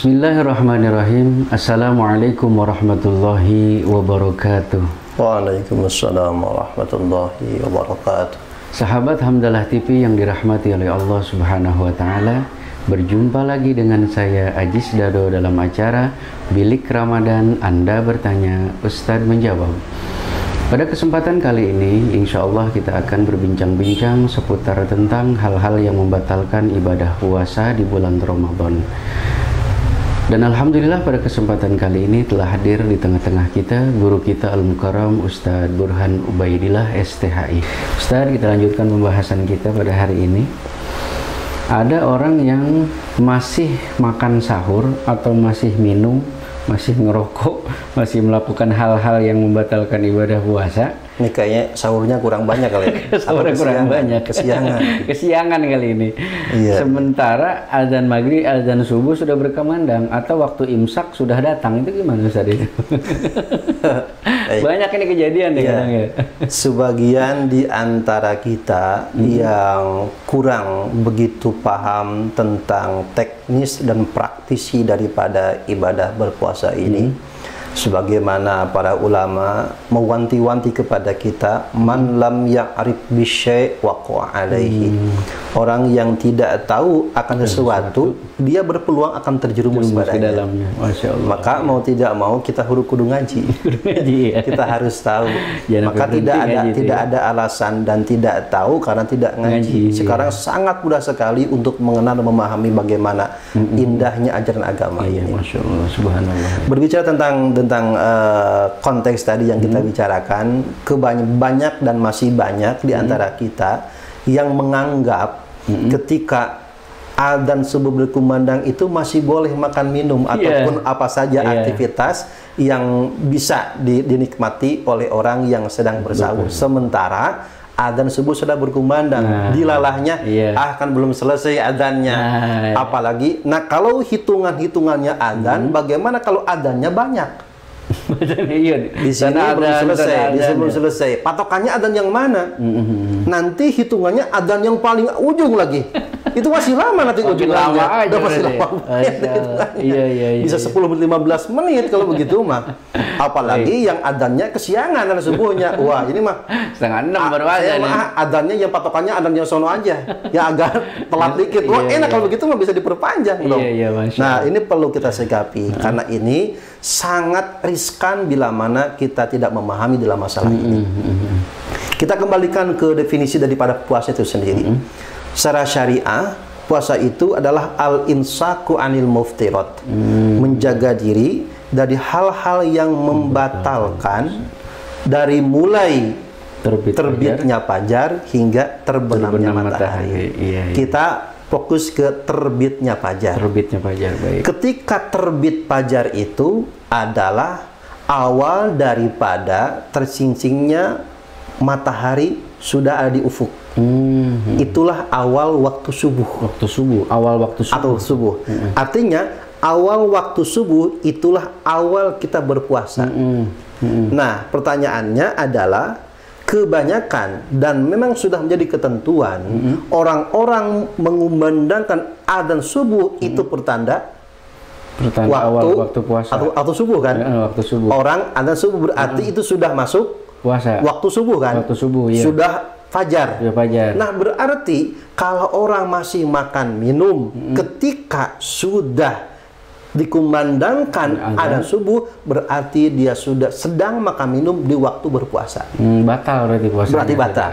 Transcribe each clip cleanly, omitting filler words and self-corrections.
Bismillahirrahmanirrahim. Assalamualaikum warahmatullahi wabarakatuh. Waalaikumsalam warahmatullahi wabarakatuh. Sahabat Hamdalah TV yang dirahmati oleh Allah Subhanahu wa Ta'ala, berjumpa lagi dengan saya Ajis Dado dalam acara Bilik Ramadan. Anda bertanya, Ustadz menjawab. Pada kesempatan kali ini, insya Allah kita akan berbincang-bincang seputar tentang hal-hal yang membatalkan ibadah puasa di bulan Ramadan. Dan Alhamdulillah pada kesempatan kali ini telah hadir di tengah-tengah kita guru kita Al-Mukarram Ustadz Burhan Ubaidillah STHI. Ustadz, kita lanjutkan pembahasan kita pada hari ini. Ada orang yang masih makan sahur atau masih minum, masih ngerokok, masih melakukan hal-hal yang membatalkan ibadah puasa. Ini kayaknya sahurnya kurang banyak kali ya. Sahurnya kurang banyak. Kesiangan kali ini. Iya. Sementara azan maghrib, azan subuh sudah berkumandang atau waktu imsak sudah datang. Itu gimana Ustaz itu? Banyak ini kejadian nih kadang ya. Sebagian di antara kita yang kurang begitu paham tentang teknis dan praktisi daripada ibadah berpuasa ini. Sebagaimana para ulama mewanti-wanti kepada kita, man lam ya'rif bisyai' waqa' alaihi. Orang yang tidak tahu akan sesuatu, dia berpeluang akan terjerumus ke dalamnya. Masya Allah. Maka mau tidak mau kita kudu ngaji. Kita harus tahu. Maka tidak ada alasan dan tidak tahu karena tidak ngaji. Sekarang sangat mudah sekali untuk mengenal dan memahami bagaimana indahnya ajaran agama ini. Masya Allah, subhanallah. Berbicara tentang konteks tadi yang kita bicarakan, banyak dan masih banyak di antara kita yang menganggap ketika adzan subuh berkumandang itu masih boleh makan minum ataupun apa saja aktivitas yang bisa dinikmati oleh orang yang sedang bersahur. Sementara adzan subuh sudah berkumandang, dilalahnya kan belum selesai adzannya. Apalagi kalau hitungannya adzan, bagaimana kalau adzannya banyak? Di sini belum selesai. Patokannya adzan yang mana? Nanti hitungannya adzan yang paling ujung lagi. Itu masih lama nanti ujungnya. Masih lama. Bisa 10-15 menit kalau begitu mah. Apalagi yang adzannya kesiangan dan subuhnya. Wah, ini mah setengah 6 baru adzan. Adzannya yang patokannya adzan yang sono aja. Ya agak telat dikit. Wah, enak kalau begitu mah bisa diperpanjang dong. Nah, ini perlu kita sikapi karena ini sangat riskan bila mana kita tidak memahami dalam masalah ini. Kita kembalikan ke definisi daripada puasa itu sendiri. Secara syariah, puasa itu adalah al-imsaku anil muftirat, menjaga diri dari hal-hal yang membatalkan dari mulai terbitnya fajar hingga terbenamnya matahari. Kita fokus ke terbitnya fajar. Baik. Ketika terbit fajar itu adalah awal daripada tersingsingnya matahari sudah ada di ufuk. Itulah awal waktu subuh. Awal waktu subuh. Artinya awal waktu subuh itulah awal kita berpuasa. Nah, pertanyaannya adalah kebanyakan dan memang sudah menjadi ketentuan orang-orang mengumandangkan adzan subuh itu pertanda waktu puasa atau subuh kan? Waktu subuh. Orang adzan subuh berarti itu sudah masuk puasa. Waktu subuh kan? Waktu subuh, sudah fajar. Nah, berarti kalau orang masih makan minum ketika sudah dikumandangkan adzan subuh, berarti dia sudah sedang makan minum di waktu berpuasa. Batal berarti puasa. Berarti batal.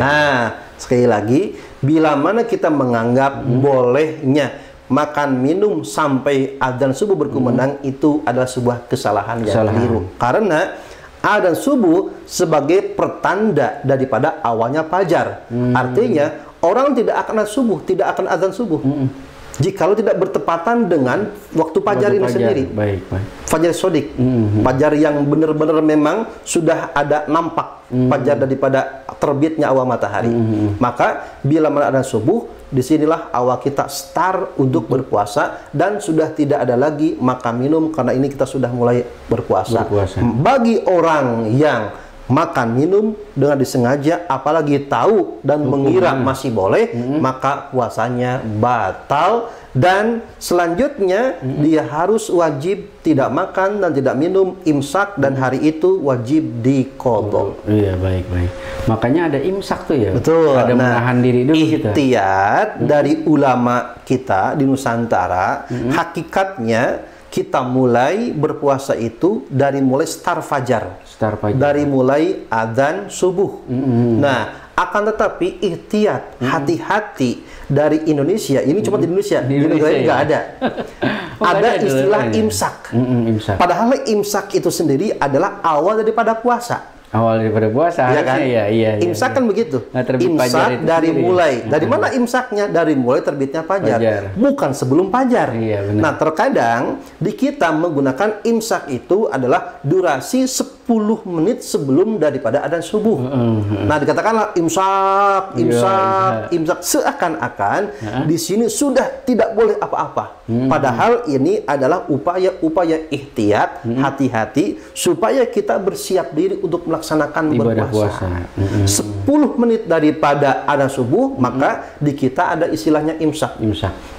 Nah, sekali lagi, bila mana kita menganggap bolehnya makan minum sampai adzan subuh berkumandang, itu adalah sebuah kesalahan yang keliru. Karena adzan subuh sebagai pertanda daripada awalnya fajar. Artinya orang tidak akan adzan subuh. Jikalau tidak bertepatan dengan waktu fajar ini sendiri. Fajar sodik. Fajar yang benar-benar memang sudah ada nampak fajar daripada terbitnya awal matahari. Maka bila mana adzan subuh, disinilah awal kita start untuk berpuasa dan sudah tidak ada lagi makan minum karena ini kita sudah mulai berpuasa. Bagi orang yang makan minum dengan disengaja, apalagi tahu dan mengira masih boleh, maka puasanya batal. Dan selanjutnya dia harus wajib tidak makan dan tidak minum, imsak, dan hari itu wajib diqadha. Iya, baik. Makanya ada imsak tuh ya. Betul. Ada menahan diri dulu gitu. Ihtiyat dari ulama kita di Nusantara, hakikatnya kita mulai berpuasa itu dari mulai start fajar. Dari mulai adzan subuh. Nah, akan tetapi ihtiyat, hati-hati dari Indonesia, ini cuma di Indonesia, di negara nggak ada. Ada istilah imsak. Imsak. Padahal imsak itu sendiri adalah awal daripada puasa. Awal daripada puasa, ya kan? Iya. Imsak kan begitu. Nah, imsak dari mulai. Dari mana imsaknya? Dari mulai terbitnya fajar. Bukan sebelum fajar. Iya, benar. Nah, terkadang di kita menggunakan imsak itu adalah durasi 10 menit sebelum daripada adzan subuh. Nah, dikatakanlah imsak. Seakan-akan di sini sudah tidak boleh apa-apa. Padahal ini adalah upaya-upaya ihtiyat, hati-hati, supaya kita bersiap diri untuk melaksanakan ibadah berpuasa. puasa. 10 menit daripada adzan subuh, maka di kita ada istilahnya imsak.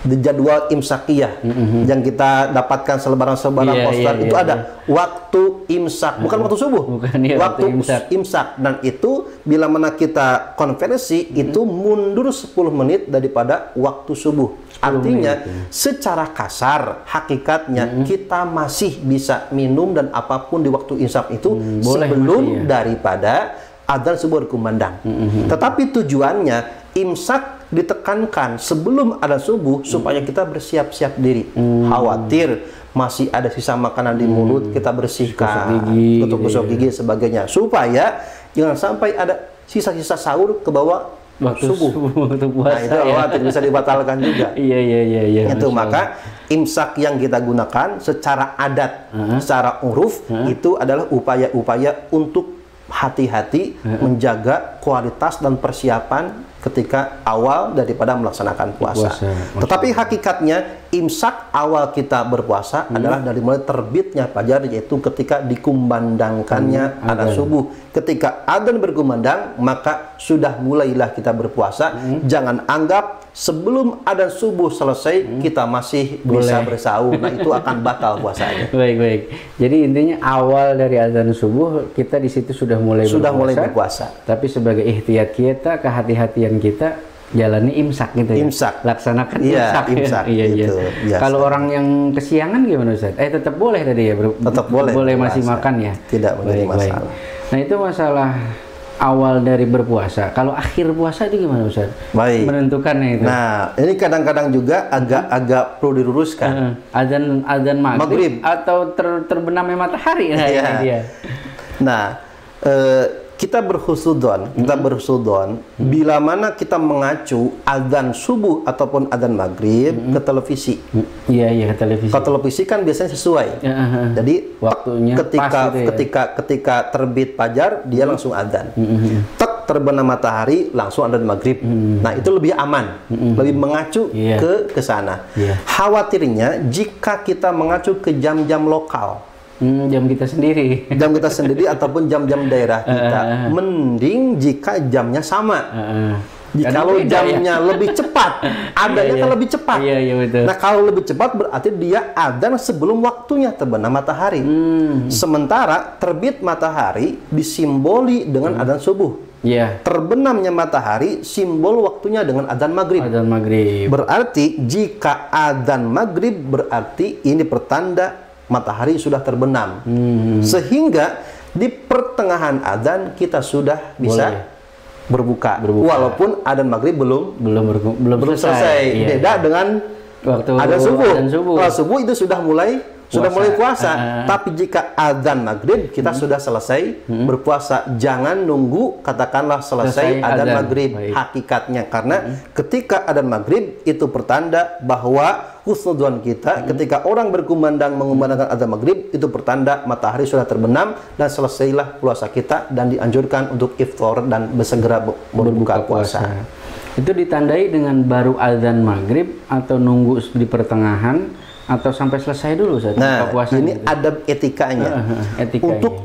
Di jadwal imsakiyah yang kita dapatkan selebaran-selebaran poster itu ada waktu imsak, bukan waktu subuh. Waktu imsak. Dan itu bila mana kita konversi itu mundur 10 menit daripada waktu subuh. Artinya secara kasar hakikatnya kita masih bisa minum dan apapun di waktu imsak itu sebelum daripada adzan subuh berkumandang. Tetapi tujuannya imsak ditekankan sebelum adzan subuh supaya kita bersiap-siap diri. Khawatir masih ada sisa makanan di mulut, kita bersihkan, tutup gosok gigi sebagainya, supaya jangan sampai ada sisa-sisa sahur ke bawah waktu subuh. Waktu puasa, nah, itu khawatir bisa dibatalkan juga. Iya. Itu maka imsak yang kita gunakan secara adat, secara uruf itu adalah upaya-upaya untuk hati-hati menjaga kualitas dan persiapan ketika awal daripada melaksanakan puasa. Tetapi hakikatnya imsak awal kita berpuasa adalah dari mulai terbitnya fajar, yaitu ketika dikumandangkannya adzan subuh. Ketika adzan berkumandang, maka sudah mulailah kita berpuasa. Jangan anggap sebelum adzan subuh selesai kita masih bisa bersahur. Nah, itu akan batal puasanya. Baik. Jadi intinya awal dari adzan subuh kita di situ sudah mulai berpuasa. Tapi sebagai ihtiyat kita, kehati-hatian kita, jalani imsak gitu ya. Laksanakan imsak. Iya. Kalau orang yang kesiangan gimana Ustaz? Tetap boleh tadi ya? Tetap boleh. Boleh masih makan ya? Tidak menjadi masalah. Nah, itu masalah awal dari berpuasa. Kalau akhir puasa itu gimana Ustaz? Baik. Menentukannya itu. Nah, ini kadang-kadang juga agak perlu diluruskan. Adzan maghrib atau terbenamnya matahari. Nah, ini dia. Nah, kita berhusnuzon, bila mana kita mengacu adzan subuh ataupun adzan maghrib ke televisi. Iya, ke televisi. Kalau televisi kan biasanya sesuai. Jadi waktunya ketika terbit fajar dia langsung adzan. Terbenam matahari langsung adzan maghrib. Nah, itu lebih aman, lebih mengacu ke sana. Khawatirnya jika kita mengacu ke jam-jam lokal, jam kita sendiri ataupun jam-jam daerah kita, mending jika jamnya sama. Kalau jamnya lebih cepat, adanya kan lebih cepat. Iya, betul. Nah, kalau lebih cepat berarti dia adzan sebelum waktunya terbenam matahari. Sementara terbit matahari disimboli dengan adzan subuh. Terbenamnya matahari simbol waktunya dengan adzan maghrib. Berarti jika adzan maghrib berarti ini pertanda matahari sudah terbenam, sehingga di pertengahan adzan kita sudah bisa berbuka. Walaupun adzan maghrib belum selesai. Beda dengan waktu adzan subuh. Kalau subuh itu sudah mulai puasa. Tapi jika adzan maghrib kita sudah selesai berpuasa. Jangan nunggu katakanlah selesai adzan maghrib. Hakikatnya karena ketika adzan maghrib itu pertanda bahwa husnudzon kita, ketika orang mengumandangkan adzan maghrib, itu pertanda matahari sudah terbenam dan selesailah puasa kita, dan dianjurkan untuk iftar dan bersegera berbuka puasa. Itu ditandai dengan baru adzan maghrib atau nunggu di pertengahan atau sampai selesai dulu Ustaz? Nah, ini adab etikanya. Untuk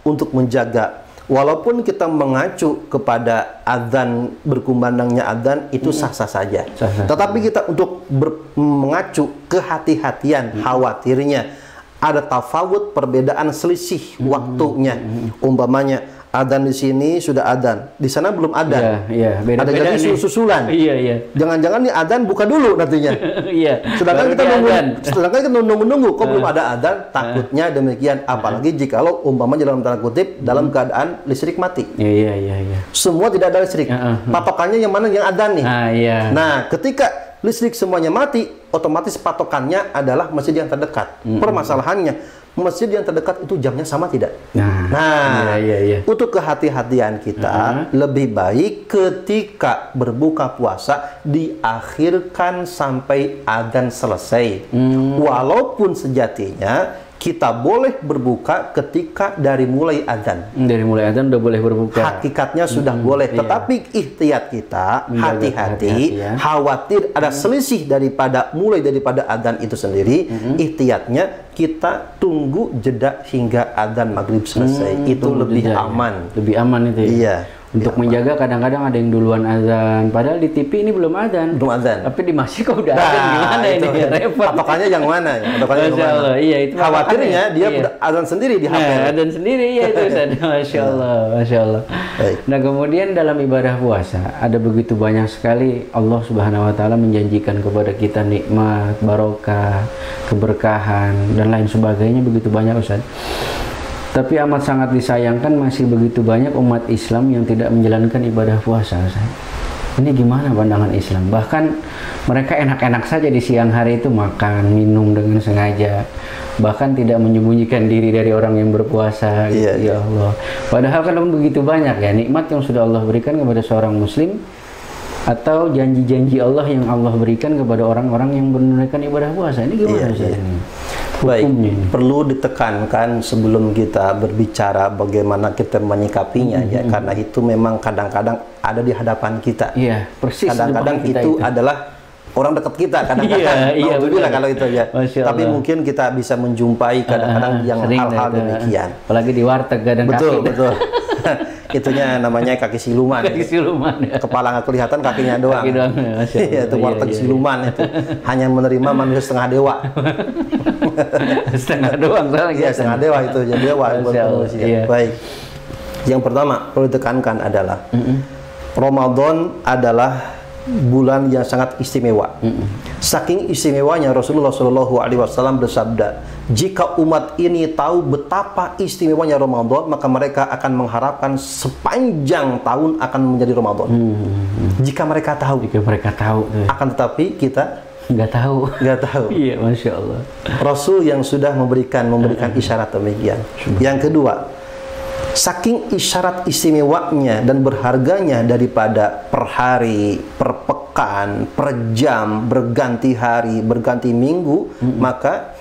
untuk menjaga. Walaupun kita mengacu kepada adzan, berkumandangnya adzan itu sah-sah saja. Tetapi kita untuk mengacu kehati-hatian, khawatirnya ada tafawut, perbedaan selisih waktunya. Umpamanya adzan di sini sudah adzan, di sana belum adzan. Iya, ada jadi susulan. Iya. Jangan-jangan nih adzan buka dulu nantinya. Iya. Sedangkan kita menunggu, kok belum ada adzan, takutnya demikian. Apalagi jikalau umpamanya dalam tanda kutip dalam keadaan listrik mati. Iya. Semua tidak ada listrik. Patokannya yang mana yang adzan nih? Iya. Nah, ketika listrik semuanya mati, otomatis patokannya adalah masjid yang terdekat. Permasalahannya, masjid yang terdekat itu jamnya sama tidak? Iya. Untuk kehati-hatian kita, lebih baik ketika berbuka puasa diakhirkan sampai adzan selesai. Walaupun sejatinya kita boleh berbuka ketika dari mulai adzan. Dari mulai adzan udah boleh berbuka. Hakikatnya sudah boleh, tetapi ihtiyat kita, hati-hati, khawatir ada selisih daripada adzan itu sendiri. Ihtiyatnya kita tunggu jeda hingga adzan maghrib selesai. Itu lebih aman. Lebih aman itu ya. Iya. Untuk menjaga kadang-kadang ada yang duluan azan, padahal di TV ini belum azan. Tapi di masjid kok udah azan, gimana ini? Repot. Patokannya yang mana ya? Masya Allah, iya itu. Khawatirnya dia udah azan sendiri di HP. Azan sendiri ya itu. Masya Allah. Nah kemudian dalam ibadah puasa ada begitu banyak sekali Allah Subhanahu Wa Taala menjanjikan kepada kita nikmat, barokah, keberkahan dan lain sebagainya begitu banyak, Ustaz. Tapi amat sangat disayangkan masih begitu banyak umat Islam yang tidak menjalankan ibadah puasa. Ini gimana pandangan Islam? Bahkan mereka enak-enak saja di siang hari itu makan, minum dengan sengaja. Bahkan tidak menyembunyikan diri dari orang yang berpuasa. Iya. Ya Allah. Padahal kan begitu banyak ya nikmat yang sudah Allah berikan kepada seorang muslim, atau janji-janji Allah yang Allah berikan kepada orang-orang yang menunaikan ibadah puasa. Ini gimana Ustaz? Baik, perlu ditekankan sebelum kita berbicara bagaimana kita menyikapinya ya, karena itu memang kadang-kadang ada di hadapan kita. Iya, persis. Kadang-kadang itu adalah orang dekat kita, kadang-kadang. Iya, kalau itu ya. Tapi mungkin kita bisa menjumpai kadang-kadang yang hal-hal demikian. Apalagi di warteg kadang. Betul. Itunya namanya kaki siluman. Kaki siluman ya. Kepala nggak kelihatan, kakinya doang. Kaki doang. Iya, itu warteg siluman itu. Hanya menerima manusia setengah dewa. Setengah doang Iya, setengah dewa itu. Jadi dewa manusia. Iya. Baik. Yang pertama perlu ditekankan adalah Ramadan adalah bulan yang sangat istimewa. Saking istimewanya Rasulullah Shallallahu Alaihi Wasallam bersabda, jika umat ini tahu betapa istimewanya Ramadan, maka mereka akan mengharapkan sepanjang tahun akan menjadi Ramadan. Jika mereka tahu. Akan tetapi kita nggak tahu. Iya, Masya Allah. Rasul yang sudah memberikan isyarat demikian. Yang kedua, saking isyarat istimewanya dan berharganya daripada per hari, per pekan, per jam, berganti hari, berganti minggu, maka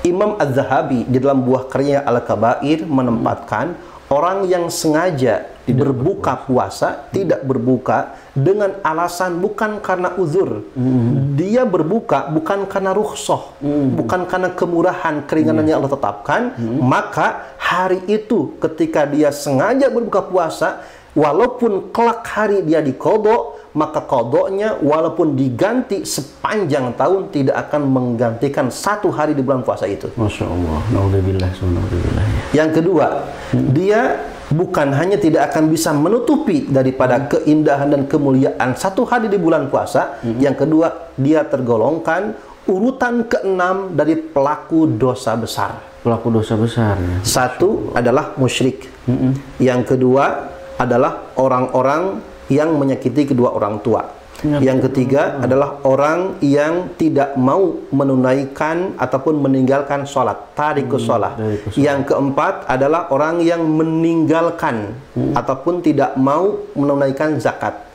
Imam Az-Zahabi di dalam buah karyanya Al-Kabair menempatkan orang yang sengaja berbuka puasa, tidak berbuka dengan alasan bukan karena uzur. Dia berbuka bukan karena rukhsah, bukan karena kemurahan, keringanan yang Allah tetapkan. Maka hari itu ketika dia sengaja berbuka puasa, walaupun kelak hari dia diqadha, maka qadanya walaupun diganti sepanjang tahun tidak akan menggantikan satu hari di bulan puasa itu. Masya Allah. Naudzubillah. Yang kedua, dia bukan hanya tidak akan bisa menutupi daripada keindahan dan kemuliaan satu hari di bulan puasa. Yang kedua, dia tergolongkan urutan ke-6 dari pelaku dosa besar. Ya. Satu adalah musyrik. Yang kedua adalah orang-orang yang menyakiti kedua orang tua. Yang ketiga adalah orang yang tidak mau menunaikan ataupun meninggalkan sholat, tarikus sholat. Yang keempat adalah orang yang meninggalkan ataupun tidak mau menunaikan zakat.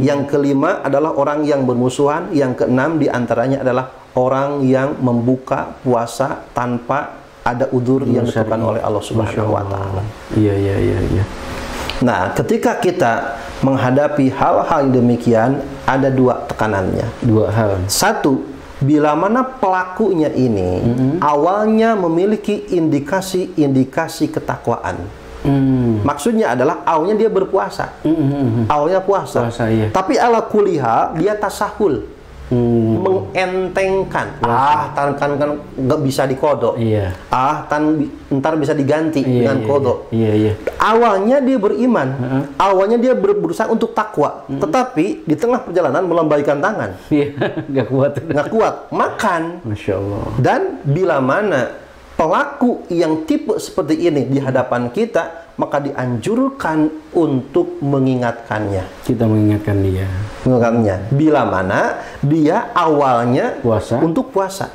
Yang kelima adalah orang yang bermusuhan. Yang keenam diantaranya adalah orang yang membuka puasa tanpa ada udzur yang ditentukan oleh Allah Subhanahu Wa Taala. Iya. Nah, ketika kita menghadapi hal-hal demikian, ada dua tekanannya. Dua hal. Satu, bila mana pelakunya ini awalnya memiliki indikasi-indikasi ketakwaan. Maksudnya adalah awalnya dia berpuasa. Awalnya puasa. Iya. Tapi ala kuliha dia tasahul. Mengentengkan. Tan kan nggak bisa dikodok. Iya. Ntar bisa diganti dengan kodok. Iya. Awalnya dia beriman. Awalnya dia berusaha untuk takwa. Tetapi di tengah perjalanan melambaikan tangan. Iya. Nggak kuat. Nggak kuat. Makan. Masya Allah. Dan bila mana pelaku yang tipe seperti ini di hadapan kita, maka dianjurkan untuk mengingatkannya. Kita mengingatkan dia. Mengingatkannya. Bila mana dia awalnya puasa. Untuk puasa,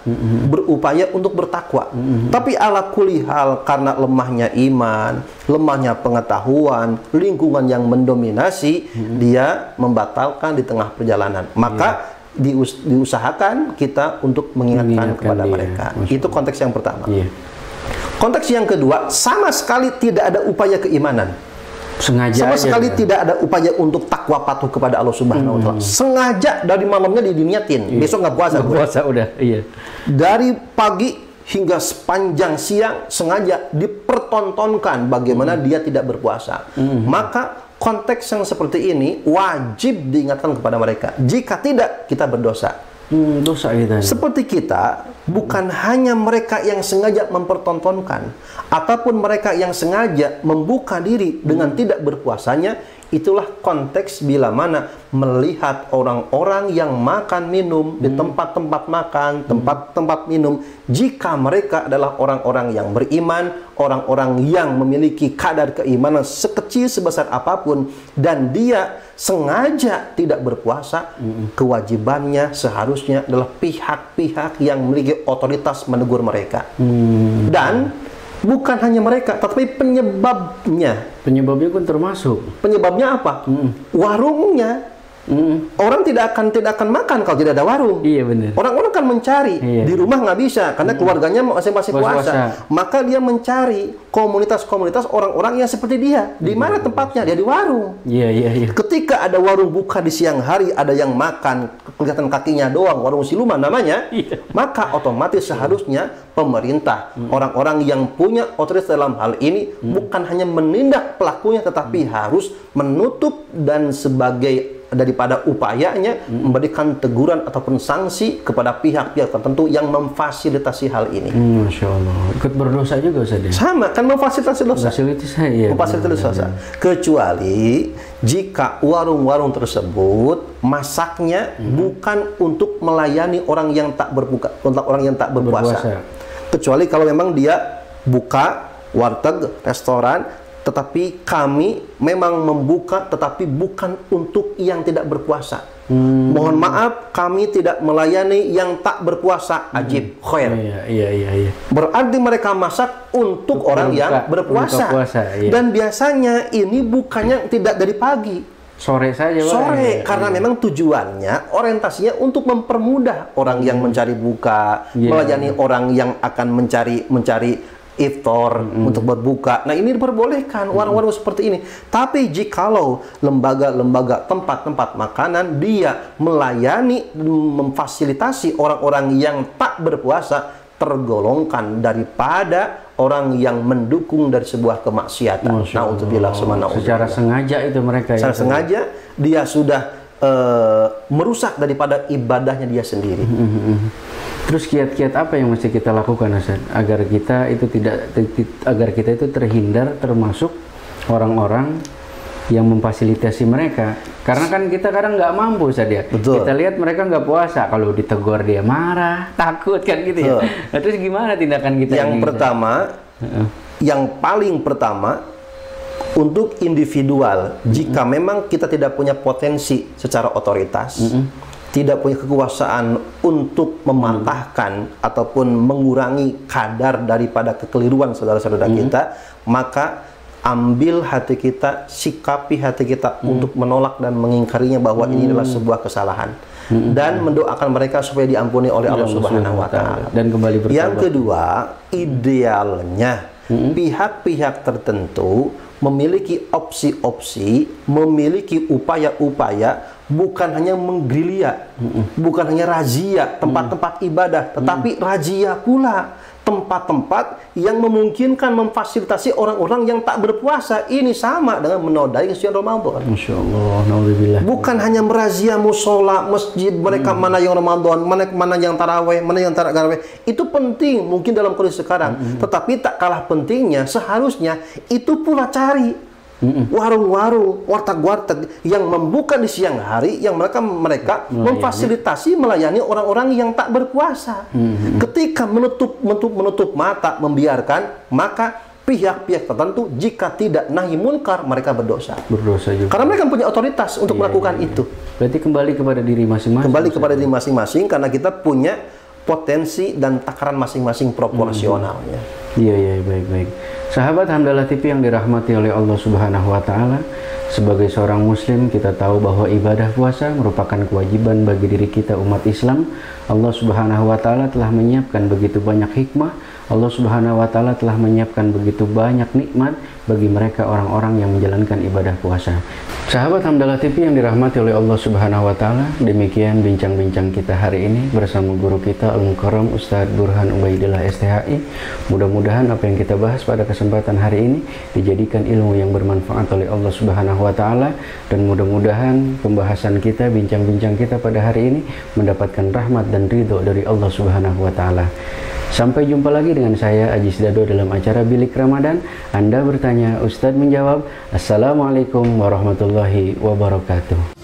berupaya untuk bertakwa. Tapi ala kulihal karena lemahnya iman, lemahnya pengetahuan, lingkungan yang mendominasi, dia membatalkan di tengah perjalanan. Maka diusahakan kita untuk mengingatkan kepada mereka. Itu konteks yang pertama. Konteks yang kedua, sama sekali tidak ada upaya keimanan. Sengaja sama sekali tidak ada upaya untuk takwa patuh kepada Allah Subhanahu wa taala. Sengaja dari malamnya diniatin, besok nggak puasa. Nggak puasa udah, iya. Dari pagi hingga sepanjang siang sengaja dipertontonkan bagaimana dia tidak berpuasa. Maka konteks yang seperti ini wajib diingatkan kepada mereka. Jika tidak, kita berdosa. Dosa kita. Seperti kita, bukan hanya mereka yang sengaja mempertontonkan, ataupun mereka yang sengaja membuka diri dengan tidak berpuasanya. Itulah konteks bila mana melihat orang-orang yang makan minum di tempat-tempat makan, tempat-tempat minum, jika mereka adalah orang-orang yang beriman, orang-orang yang memiliki kadar keimanan sekecil sebesar apapun, dan dia sengaja tidak berpuasa, kewajibannya seharusnya adalah pihak-pihak yang memiliki otoritas menegur mereka. Dan bukan hanya mereka, tetapi penyebabnya. Penyebabnya pun termasuk. Penyebabnya apa? Warungnya. Orang tidak akan makan kalau tidak ada warung. Iya benar. Orang-orang kan mencari. Di rumah nggak bisa karena keluarganya masing-masing puasa. Maka dia mencari komunitas-komunitas orang-orang yang seperti dia. Di mana tempatnya? Dia di warung. Iya. Ketika ada warung buka di siang hari, ada yang makan, kelihatan kakinya doang, warung siluman namanya. Maka otomatis seharusnya pemerintah, orang-orang yang punya otoritas dalam hal ini bukan hanya menindak pelakunya, tetapi harus menutup dan sebagai daripada upayanya memberikan teguran ataupun sanksi kepada pihak-pihak tertentu yang memfasilitasi hal ini. Masya Allah. Ikut berdosa juga Ustaz. Sama kan memfasilitasi dosa. Memfasilitasi dosa. Kecuali jika warung-warung tersebut masaknya bukan untuk melayani orang yang tak berbuka, untuk orang yang tak berpuasa. Kecuali kalau memang dia buka warteg, restoran, tetapi kami memang membuka tetapi bukan untuk yang tidak berpuasa. Mohon maaf, kami tidak melayani yang tak berpuasa. Ajib, khair. Iya. Berarti mereka masak untuk orang yang berpuasa. Dan biasanya ini bukannya tidak dari pagi. Sore saja. Sore, karena memang tujuannya, orientasinya untuk mempermudah orang yang mencari buka, melayani orang yang akan mencari iftar untuk berbuka. Nah, ini diperbolehkan warung-warung seperti ini. Tapi jikalau lembaga-lembaga tempat-tempat makanan dia melayani, memfasilitasi orang-orang yang tak berpuasa, tergolongkan daripada orang yang mendukung dari sebuah kemaksiatan. Na'udzubillah summa na'udzubillah. Secara sengaja itu mereka. Secara sengaja dia sudah merusak daripada ibadahnya dia sendiri. Terus kiat-kiat apa yang mesti kita lakukan, Ustaz, agar kita itu terhindar termasuk orang-orang yang memfasilitasi mereka? Karena kan kita kadang nggak mampu, Ustaz ya. Betul. Kita lihat mereka nggak puasa, kalau ditegur dia marah, takut kan gitu ya. Nah, terus gimana tindakan kita? Yang paling pertama untuk individual, jika memang kita tidak punya potensi secara otoritas, tidak punya kekuasaan untuk mematahkan ataupun mengurangi kadar daripada kekeliruan saudara-saudara kita, maka ambil hati kita, sikapi hati kita untuk menolak dan mengingkarinya bahwa ini adalah sebuah kesalahan, dan mendoakan mereka supaya diampuni oleh Allah Subhanahu wa taala. Dan kembali bertobat. Yang kedua, idealnya pihak-pihak tertentu memiliki opsi-opsi, memiliki upaya-upaya, bukan hanya menggerilya, bukan hanya razia tempat-tempat ibadah, tetapi razia pula tempat-tempat yang memungkinkan memfasilitasi orang-orang yang tak berpuasa. Ini sama dengan menodai kesucian Ramadan. Masya Allah, naudzubillah. Bukan hanya merazia musola, masjid, mereka mana yang Ramadan, mana yang taraweh, mana yang taraweh. Itu penting mungkin dalam kondisi sekarang. Tetapi tak kalah pentingnya seharusnya itu pula cari warung-warung, warteg-warteg yang membuka di siang hari, yang mereka memfasilitasi melayani orang-orang yang tak berpuasa. Ketika menutup mata, membiarkan, maka pihak-pihak tertentu jika tidak nahi munkar, mereka berdosa. Berdosa juga. Karena mereka punya otoritas untuk melakukan itu. Berarti kembali kepada diri masing-masing. Kembali kepada diri masing-masing karena kita punya potensi dan takaran masing-masing proporsionalnya. Iya, baik. Sahabat Hamdalah TV yang dirahmati oleh Allah Subhanahu wa Ta'ala, sebagai seorang Muslim, kita tahu bahwa ibadah puasa merupakan kewajiban bagi diri kita, umat Islam. Allah Subhanahu wa Ta'ala telah menyiapkan begitu banyak hikmah. Allah Subhanahu wa Ta'ala telah menyiapkan begitu banyak nikmat bagi mereka orang-orang yang menjalankan ibadah puasa. Sahabat Hamdalah TV yang dirahmati oleh Allah Subhanahu wa Ta'ala, demikian bincang-bincang kita hari ini bersama guru kita Al-Mukarram Ustadz Burhan Ubaidillah STHI. Mudah-mudahan apa yang kita bahas pada kesempatan hari ini dijadikan ilmu yang bermanfaat oleh Allah Subhanahu wa Ta'ala, dan mudah-mudahan pembahasan kita, bincang-bincang kita pada hari ini mendapatkan rahmat dan ridho dari Allah Subhanahu wa Ta'ala. Sampai jumpa lagi dengan saya Ajis Dado dalam acara Bilik Ramadan. Anda bertanya, Ustadz menjawab. Assalamualaikum warahmatullahi wabarakatuh.